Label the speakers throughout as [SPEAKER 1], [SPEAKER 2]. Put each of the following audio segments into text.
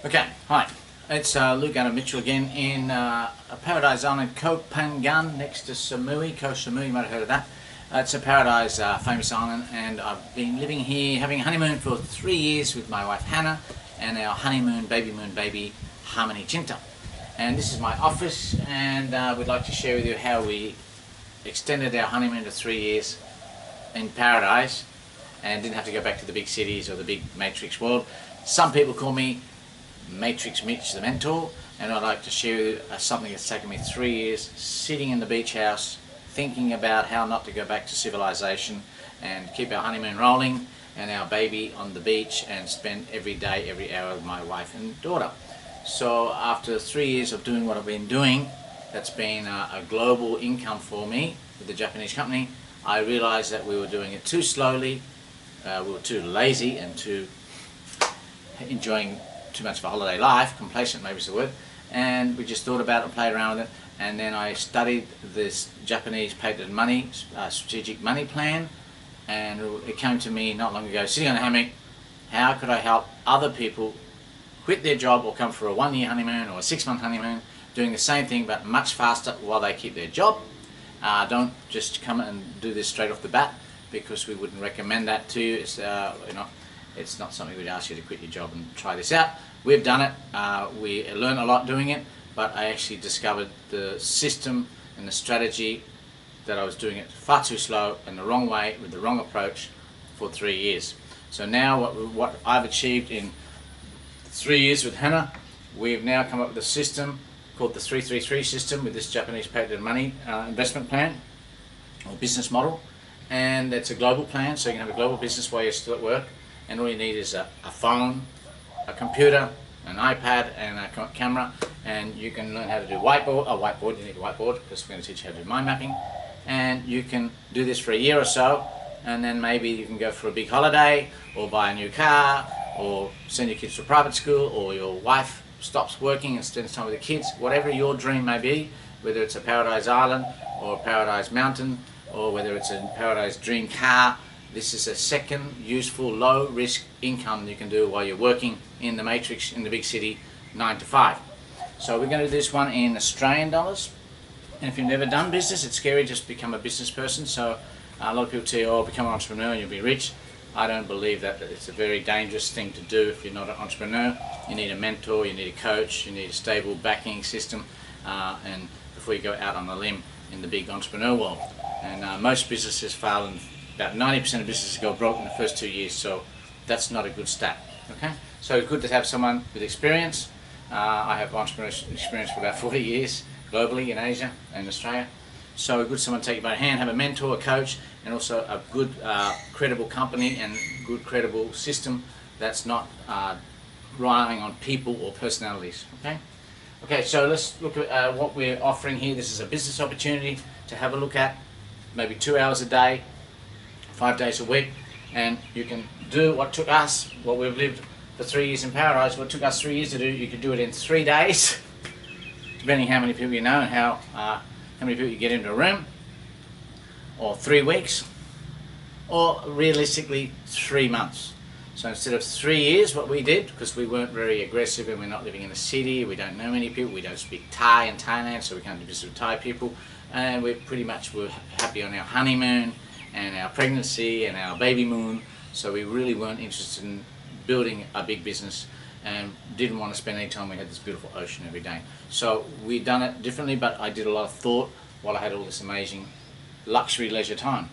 [SPEAKER 1] Okay, hi. It's Luke out of Mitchell again in a paradise island, Koh Phangan, next to Samui. Koh Samui, you might have heard of that. It's a paradise, famous island, and I've been living here, having a honeymoon for 3 years with my wife Hannah and our honeymoon baby Harmony Chinta. And this is my office, and we'd like to share with you how we extended our honeymoon to 3 years in paradise and didn't have to go back to the big cities or the big matrix world. Some people call me MATRIX Mitch the Mentor, and I'd like to share with you something that's taken me 3 years, sitting in the beach house thinking about how not to go back to civilization and keep our honeymoon rolling and our baby on the beach and spend every day, every hour with my wife and daughter. So after 3 years of doing what I've been doing, that's been a global income for me with the Japanese company, I realized that we were doing it too slowly, we were too lazy and too enjoying too much of a holiday life, complacent maybe is the word, and we just thought about it and played around with it. And then I studied this Japanese patented money, strategic money plan, and it came to me not long ago, sitting on a hammock, how could I help other people quit their job or come for a 1 year honeymoon or a 6-month honeymoon, doing the same thing but much faster while they keep their job. Don't just come and do this straight off the bat, because we wouldn't recommend that to you. It's not something we'd ask you to quit your job and try this out. We've done it, we learned a lot doing it, but I actually discovered the system and the strategy that I was doing it far too slow and the wrong way with the wrong approach for 3 years. So now what I've achieved in 3 years with Hannah, we've now come up with a system called the 333 system with this Japanese patented money investment plan or business model, and it's a global plan, so you can have a global business while you're still at work, and all you need is a phone, a computer, an iPad and a camera, and you can learn how to do whiteboard, you need a whiteboard because we're going to teach you how to do mind mapping, and you can do this for a year or so, and then maybe you can go for a big holiday or buy a new car or send your kids to private school, or your wife stops working and spends time with the kids, whatever your dream may be, whether it's a paradise island or a paradise mountain, or whether it's a paradise dream car. This is a second useful low risk income you can do while you're working in the matrix in the big city 9 to 5. So we're going to do this one in Australian dollars, and if you've never done business, it's scary just to become a business person. So a lot of people tell you, oh, become an entrepreneur and you'll be rich. I don't believe that. It's a very dangerous thing to do if you're not an entrepreneur. You need a mentor, you need a coach, you need a stable backing system, and before you go out on a limb in the big entrepreneur world. And most businesses fail, and about 90% of businesses go broke in the first 2 years, so that's not a good stat. Okay, so it's good to have someone with experience. I have entrepreneurship experience for about 40 years globally in Asia and Australia. So it's good someone to take you by the hand, have a mentor, a coach, and also a good credible company and good credible system that's not relying on people or personalities. Okay, so let's look at what we're offering here. This is a business opportunity to have a look at, maybe 2 hours a day, 5 days a week, and you can do what took us, what we've lived for 3 years in paradise, what took us 3 years to do, you could do it in 3 days, depending how many people you know and how many people you get into a room, or 3 weeks, or realistically 3 months. So instead of 3 years, what we did, because we weren't very aggressive and we're not living in a city, we don't know many people, we don't speak Thai in Thailand, so we can't do business with Thai people, and we pretty much were happy on our honeymoon and our pregnancy and our baby moon, so we really weren't interested in building a big business and didn't want to spend any time. We had this beautiful ocean every day. So we done it differently, but I did a lot of thought while I had all this amazing luxury leisure time.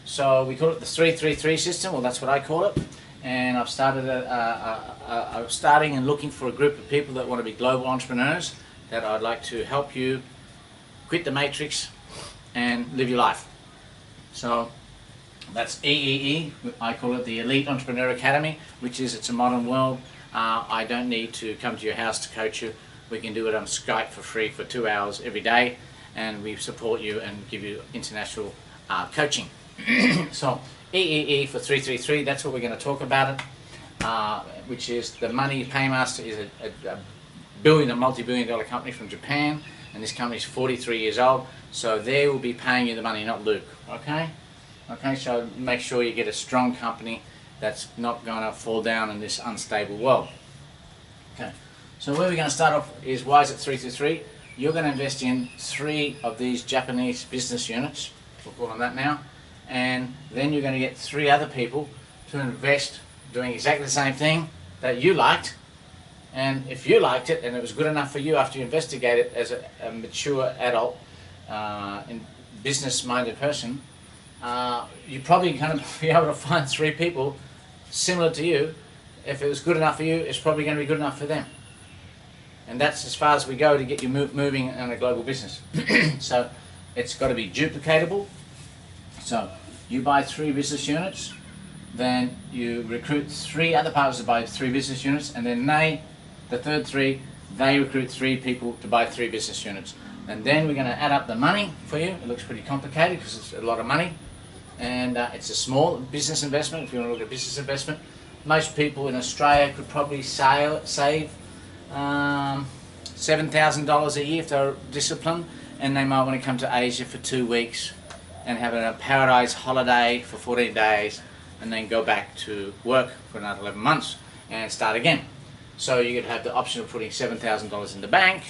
[SPEAKER 1] So we call it the 333 system, well that's what I call it, and I've started I'm starting and looking for a group of people that want to be global entrepreneurs that I'd like to help you quit the matrix and live your life. So that's EEE, I call it the Elite Entrepreneur Academy, which is, it's a modern world. I don't need to come to your house to coach you. We can do it on Skype for free for 2 hours every day, and we support you and give you international coaching. So EEE for 333, that's what we're going to talk about it, which is the Money Paymaster is a multi-billion-dollar company from Japan, and this company is 43 years old, so they will be paying you the money, not Luke. Okay, so make sure you get a strong company that's not going to fall down in this unstable world. Okay, so where we're going to start off is why is it 333? You're going to invest in 3 of these Japanese business units, we'll call them that now, and then you're going to get 3 other people to invest doing exactly the same thing that you liked. And if you liked it and it was good enough for you after you investigate it as a mature adult business-minded person, you're probably going to be able to find 3 people similar to you. If it was good enough for you, it's probably going to be good enough for them. And that's as far as we go to get you moving in a global business. So it's got to be duplicatable. So you buy 3 business units, then you recruit 3 other partners to buy 3 business units, and then the third 3, they recruit 3 people to buy 3 business units. And then we're going to add up the money for you. It looks pretty complicated because it's a lot of money. And it's a small business investment. If you want to look at business investment, most people in Australia could probably save $7,000 a year if they're disciplined, and they might want to come to Asia for 2 weeks and have a paradise holiday for 14 days and then go back to work for another 11 months and start again. So you could have the option of putting $7,000 in the bank,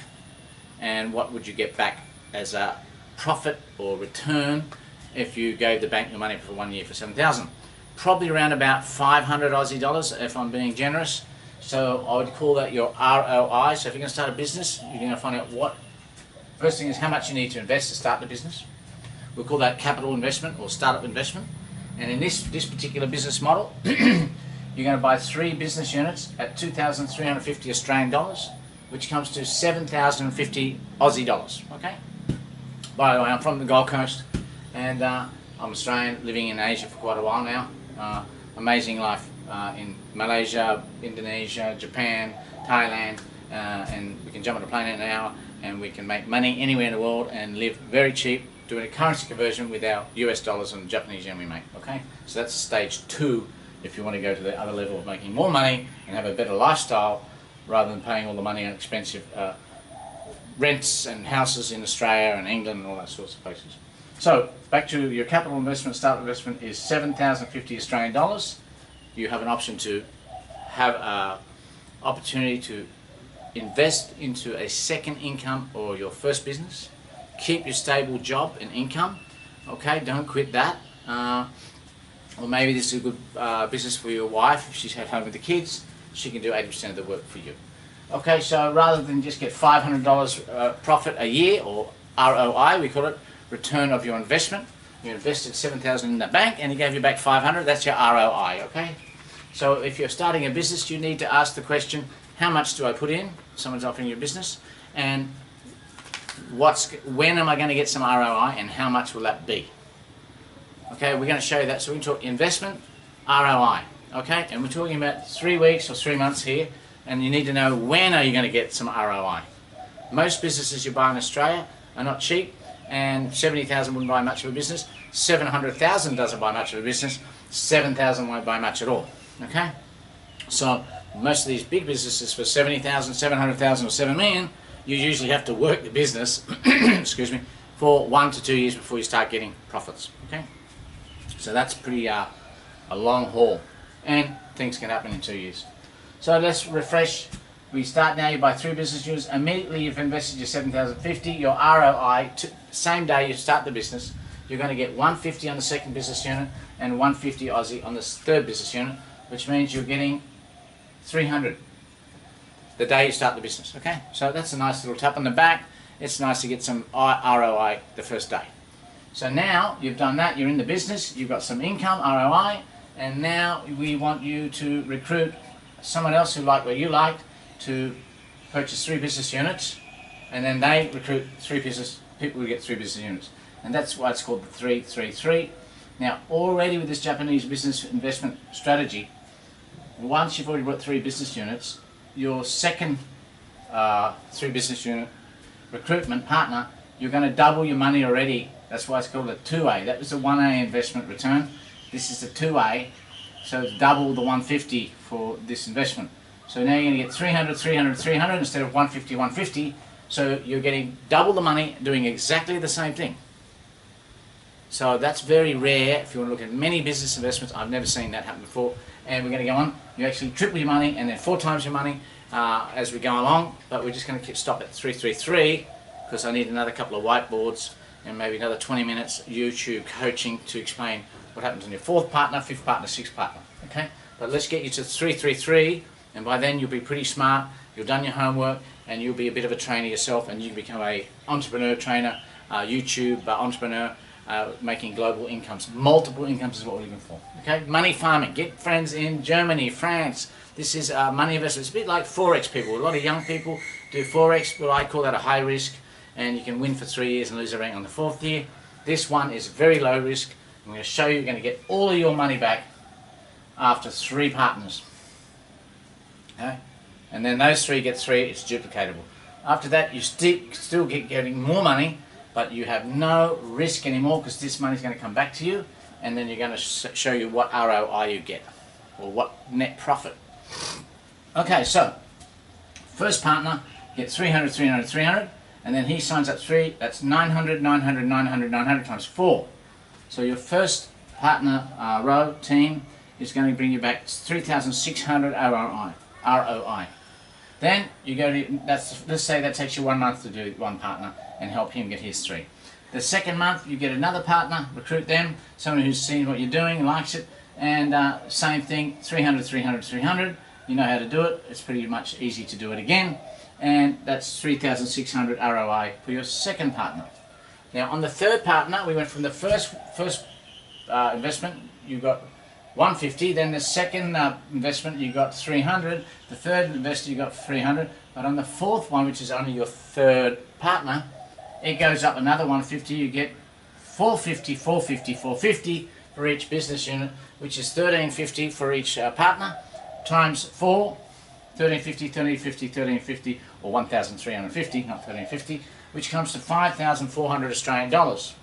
[SPEAKER 1] and what would you get back as a profit or return if you gave the bank your money for 1 year for $7,000? Probably around about 500 Aussie dollars if I'm being generous. So I would call that your ROI. So if you're going to start a business, you're going to find out first thing is how much you need to invest to start the business. We'll call that capital investment or startup investment. And in this particular business model, you're going to buy 3 business units at 2,350 Australian dollars, which comes to 7,050 Aussie dollars. Okay. By the way, I'm from the Gold Coast, and I'm Australian, living in Asia for quite a while now. Amazing life in Malaysia, Indonesia, Japan, Thailand, and we can jump on a plane in an hour and we can make money anywhere in the world and live very cheap, doing a currency conversion with our US dollars and Japanese yen we make. Okay, so that's stage 2 if you want to go to the other level of making more money and have a better lifestyle rather than paying all the money on expensive rents and houses in Australia and England and all that sorts of places. So back to your capital investment, start investment is 7,050 Australian dollars. You have an option to have an opportunity to invest into a second income or your first business. Keep your stable job and income. Okay, don't quit that. Or maybe this is a good business for your wife. If she's at home with the kids, she can do 80% of the work for you. Okay, so rather than just get $500 profit a year, or ROI, we call it, return of your investment. You invested $7,000 in the bank and he gave you back $500. That's your ROI. Okay. So if you're starting a business, you need to ask the question: how much do I put in? Someone's offering you a business, and when am I going to get some ROI, and how much will that be? Okay, we're going to show you that. So we can talk investment, ROI. Okay, and we're talking about 3 weeks or 3 months here, and you need to know when are you going to get some ROI. Most businesses you buy in Australia are not cheap. And 70,000 wouldn't buy much of a business. 700,000 doesn't buy much of a business. 7,000 won't buy much at all. Okay? So most of these big businesses for 70,000, 700,000 or 7 million, you usually have to work the business, excuse me, for 1 to 2 years before you start getting profits. Okay? So that's pretty a long haul, and things can happen in 2 years. So let's refresh. We start now, you buy 3 business units, immediately you've invested your 7,050, your ROI, same day you start the business, you're going to get 150 on the second business unit and 150 Aussie on the third business unit, which means you're getting 300 the day you start the business. Okay, so that's a nice little tap on the back. It's nice to get some ROI the first day. So now you've done that, you're in the business, you've got some income, ROI, and now we want you to recruit someone else who liked what you liked to purchase 3 business units, and then they recruit 3 people who get 3 business units, and that's why it's called the 333. Now, already with this Japanese business investment strategy, once you've already brought 3 business units, your second 3 business unit recruitment partner, you're going to double your money already. That's why it's called a 2A. That was the 1A investment return. This is the 2A, so it's double the 150 for this investment. So now you're going to get 300, 300, 300 instead of 150, 150. So you're getting double the money doing exactly the same thing. So that's very rare. If you want to look at many business investments, I've never seen that happen before. And we're going to go on. You actually triple your money and then 4 times your money as we go along, but we're just going to stop at 333 because I need another couple of whiteboards and maybe another 20 minutes YouTube coaching to explain what happens on your fourth partner, fifth partner, sixth partner. Okay, but let's get you to 333, and by then you'll be pretty smart, you've done your homework, and you'll be a bit of a trainer yourself, and you can become a entrepreneur trainer, YouTube entrepreneur, making global incomes. Multiple incomes is what we're looking for. Okay, money farming. Get friends in Germany, France. This is money investment. It's a bit like Forex, people. A lot of young people do Forex, but I call that a high risk, and you can win for 3 years and lose everything on the fourth year. This one is very low risk. I'm going to show you you're going to get all of your money back after 3 partners. Okay? And then those 3 get 3, it's duplicatable. After that, you still getting more money, but you have no risk anymore because this money is going to come back to you, and then you're going to show you what ROI you get, or what net profit. Okay, so first partner gets 300, 300, 300, and then he signs up 3, that's 900, 900, 900, 900 times 4. So your first partner row team is going to bring you back 3,600 ROI. Then you go to, let's say that takes you 1 month to do one partner and help him get his 3. The second month you get another partner, recruit them, someone who's seen what you're doing, likes it, and same thing, 300, 300, 300. You know how to do it, it's pretty much easy to do it again, and that's 3,600 ROI for your second partner. Now on the third partner, we went from the first investment, you got 150, then the second investment you got 300, the third investor you got 300, but on the fourth one, which is only your third partner, it goes up another 150, you get 450, 450, 450 for each business unit, which is 1,350 for each partner, times 4, 1,350, 1,350, 1,350, or 1,350, not 1,350, which comes to 5,400 Australian dollars.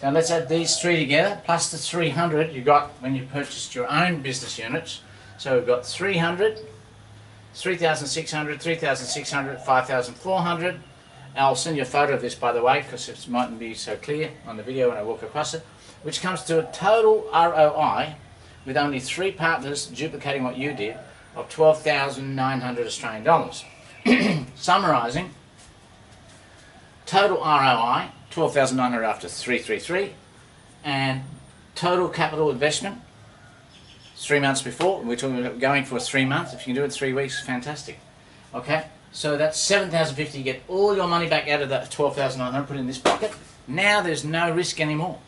[SPEAKER 1] Now let's add these 3 together, plus the 300 you got when you purchased your own business units. So we've got 300, 3,600, 3,600, 5,400. I'll send you a photo of this, by the way, because it mightn't be so clear on the video when I walk across it, which comes to a total ROI with only 3 partners duplicating what you did of 12,900 Australian dollars. Summarising, total ROI 12,900 after 333, and total capital investment 3 months before. We're talking about going for 3 months. If you can do it in 3 weeks, fantastic. Okay, so that's 7,050. You get all your money back out of that 12,900, put it in this pocket. Now there's no risk anymore.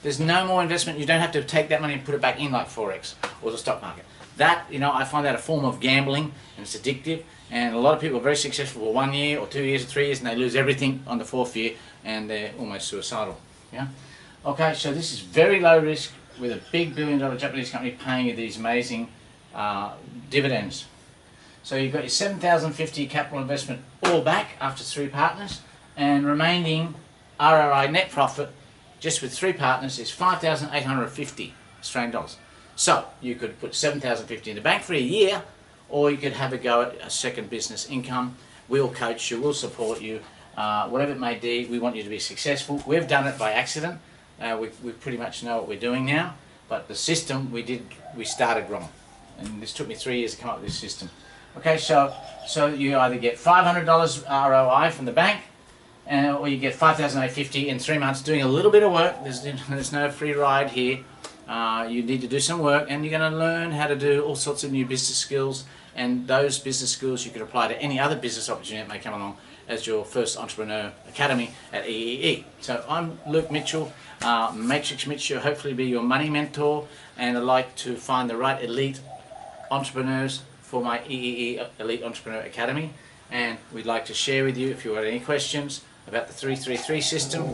[SPEAKER 1] There's no more investment. You don't have to take that money and put it back in like Forex or the stock market. That, you know, I find that a form of gambling, and it's addictive. And a lot of people are very successful for 1 year or 2 years or 3 years, and they lose everything on the 4th year, and they're almost suicidal. Yeah. Okay, so this is very low risk with a big billion-dollar Japanese company paying you these amazing dividends. So you've got your 7,050 capital investment all back after 3 partners, and remaining ROI net profit just with 3 partners is 5,850 Australian dollars. So you could put 7,050 in the bank for a year, or you could have a go at a second business income. We'll coach you, we'll support you, whatever it may be. We want you to be successful. We've done it by accident. We pretty much know what we're doing now, but the system we started wrong, and this took me 3 years to come up with this system. Okay, so you either get $500 ROI from the bank, or you get 5,850 in 3 months doing a little bit of work. There's no free ride here. You need to do some work, and you're going to learn how to do all sorts of new business skills, and those business skills you can apply to any other business opportunity that may come along as your first entrepreneur academy at EEE. So I'm Luke Mitchell, Matrix Mitch, will hopefully be your money mentor, and I'd like to find the right elite entrepreneurs for my EEE Elite Entrepreneur Academy, and we'd like to share with you if you have any questions about the 333 system.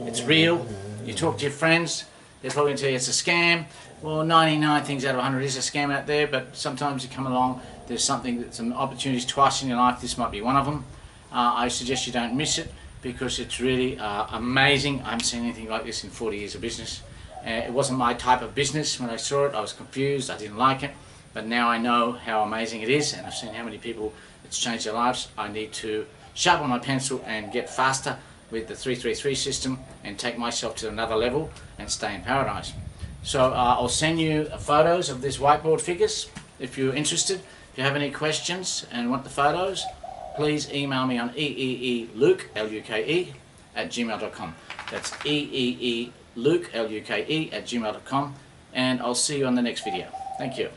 [SPEAKER 1] It's real. You talk to your friends, they're probably going to tell you it's a scam. Well, 99 things out of 100 is a scam out there, but sometimes you come along, there's something that's some opportunities twice in your life. This might be one of them. I suggest you don't miss it because it's really amazing. I haven't seen anything like this in 40 years of business. It wasn't my type of business when I saw it. I was confused, I didn't like it, but now I know how amazing it is, and I've seen how many people it's changed their lives. I need to sharpen my pencil and get faster with the 333 system and take myself to another level and stay in paradise. So I'll send you photos of these whiteboard figures if you're interested. If you have any questions and want the photos, please email me on eeeluke, L-U-K-E, at gmail.com. That's eeeluke, L-U-K-E, at gmail.com, and I'll see you on the next video. Thank you.